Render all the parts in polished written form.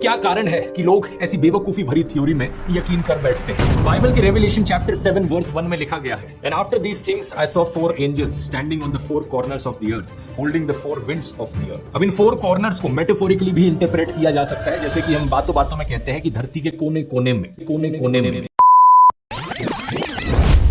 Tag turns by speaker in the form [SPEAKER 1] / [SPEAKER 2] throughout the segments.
[SPEAKER 1] क्या कारण है कि लोग ऐसी बेवकूफी भरी थ्योरी में यकीन कर बैठते हैं? बाइबल के रेवलेशन चैप्टर 7 वर्स 1 में लिखा गया है, and after these things I saw 4 angels standing on the 4 corners of the earth holding the 4 winds of the earth. अब इन 4 कॉर्नर्स को मेटाफोरिकली भी इंटरप्रेट किया जा सकता है, जैसे कि हम बातों बातों में कहते हैं कि धरती के कोने कोने में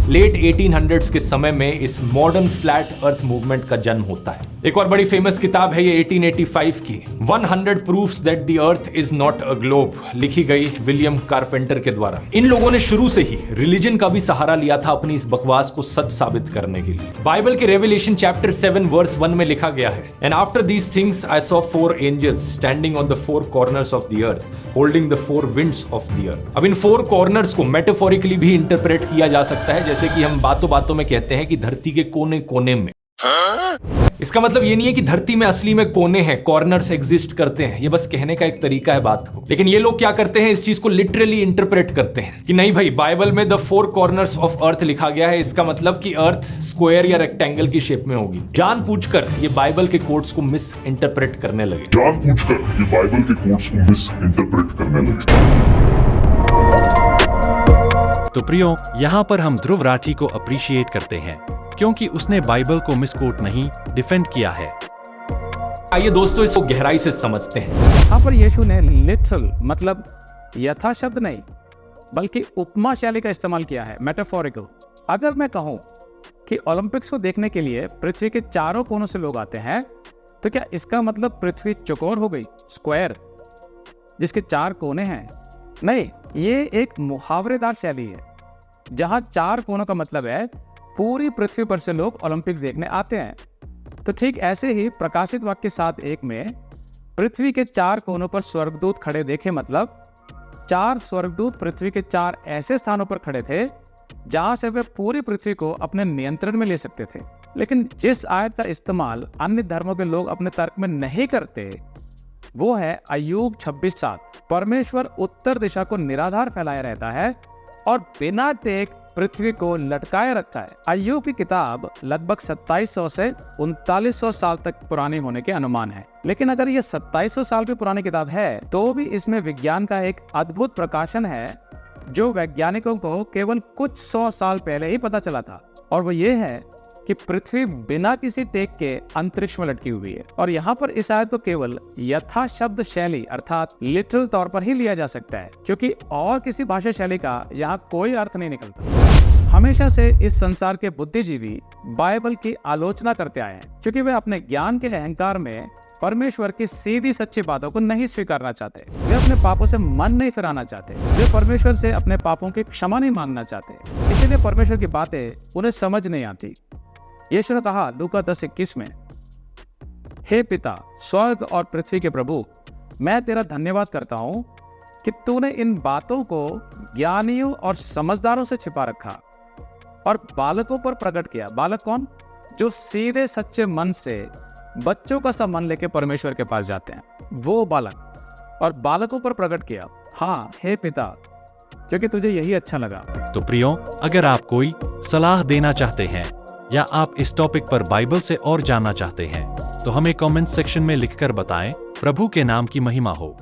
[SPEAKER 1] लेट 1800s के समय में इस मॉडर्न फ्लैट अर्थ मूवमेंट का जन्म होता है। एक और बड़ी फेमस किताब है ये 1885 की 100 proofs that the earth is not a globe, लिखी गई विलियम कारपेंटर के द्वारा। इन लोगों ने शुरू से ही रिलीजन का भी सहारा लिया था अपनी इस बकवास को सच साबित करने के लिए। बाइबल के रेवलेशन चैप्टर 7 वर्स 1 में लिखा गया है, and after these things I saw 4 angels standing on the 4 corners of the earth holding the 4 winds of the earth. अब इन 4 कॉर्नर्स को मेटाफोरिकली भी इंटरप्रेट किया जा सकता है, जैसे कि हम बातों बातों में कहते हैं कि धरती के कोने कोने में। इसका मतलब ये नहीं है कि धरती में असली में कोने हैं, कॉर्नर्स एग्जिस्ट करते हैं, ये बस कहने का एक तरीका है बात को। लेकिन ये लोग क्या करते हैं, इस चीज को लिटरली इंटरप्रेट करते हैं कि नहीं भाई, बाइबल में द 4 कॉर्नर्स ऑफ अर्थ लिखा गया है, इसका मतलब कि अर्थ स्क्वायर या रेक्टेंगल की शेप में होगी। जानबूझकर ये बाइबल के कोट्स को मिस इंटरप्रेट करने लगे।
[SPEAKER 2] तो प्रियो, यहाँ पर हम ध्रुव राठी को अप्रिशिएट करते हैं क्योंकि उसने बाइबल को मिसकोट नहीं, डिफेंड किया है।
[SPEAKER 1] आइए दोस्तों, इसको गहराई से समझते हैं।
[SPEAKER 3] यहाँ पर यीशु ने लिटरल मतलब यथा शब्द नहीं बल्कि उपमा शैली का इस्तेमाल किया है, मेटाफोरिकल। अगर मैं कहूँ कि ओलंपिक्स को देखने के लिए पृथ्वी के चारों कोनों से लोग आते हैं, तो क्या इसका मतलब पृथ्वी चौकोर हो गई, स्क्वायर जिसके 4 कोने हैं? नहीं, ये एक मुहावरेदार शैली है जहां 4 कोनों का मतलब है पूरी पृथ्वी पर से लोग ओलंपिक्स देखने आते हैं। तो ठीक ऐसे ही प्रकाशित वाक्य 7:1 में पृथ्वी के 4 कोनों पर स्वर्गदूत खड़े देखे, मतलब 4 स्वर्गदूत पृथ्वी के 4 ऐसे स्थानों पर खड़े थे जहां से वे पूरी पृथ्वी को अपने नियंत्रण में ले सकते थे। लेकिन जिस आयत का इस्तेमाल अन्य धर्मों के लोग अपने तर्क में नहीं करते वो है अय्यूब 26:7। परमेश्वर उत्तर दिशा को निराधार फैलाया रहता है और बिना टेक पृथ्वी को लटकाए रखता है। अय्यूब की किताब लगभग 2700 से 3900 साल तक पुरानी होने के अनुमान है। लेकिन अगर ये 2700 साल की पुरानी किताब है तो भी इसमें विज्ञान का एक अद्भुत प्रकाशन है जो वैज्ञानिकों को केवल कुछ 100 साल पहले ही पता चला था, और वो ये है कि पृथ्वी बिना किसी टेक के अंतरिक्ष में लटकी हुई है। और यहाँ पर इस आयत को केवल यथा शब्द शैली अर्थात लिटरल तौर पर ही लिया जा सकता है, क्योंकि और किसी भाषा शैली का यहाँ कोई अर्थ नहीं निकलता। हमेशा से इस संसार के बुद्धिजीवी बाइबल की आलोचना करते आए हैं, क्योंकि वे अपने ज्ञान के अहंकार में परमेश्वर की सीधी सच्ची बातों को नहीं स्वीकारना चाहते। वे अपने पापों से मन नहीं फिराना चाहते। वे परमेश्वर से अपने पापों की क्षमा नहीं मांगना चाहते। इसीलिए परमेश्वर की बातें उन्हें समझ नहीं आती। यीशु ने कहा लूका 10:21 में, हे पिता, स्वर्ग और पृथ्वी के प्रभु, मैं तेरा धन्यवाद करता हूँ कि तूने इन बातों को ज्ञानियों और समझदारों से छिपा रखा और बालकों पर प्रकट किया। बालक कौन? जो सीधे सच्चे मन से बच्चों का सा मन लेके परमेश्वर के पास जाते हैं, वो बालक। और बालकों पर प्रकट किया, हाँ हे पिता, क्योंकि तुझे यही अच्छा लगा।
[SPEAKER 2] तो प्रियो, अगर आप कोई सलाह देना चाहते हैं या आप इस टॉपिक पर बाइबल से और जानना चाहते हैं तो हमें कमेंट सेक्शन में लिखकर बताएं। प्रभु के नाम की महिमा हो।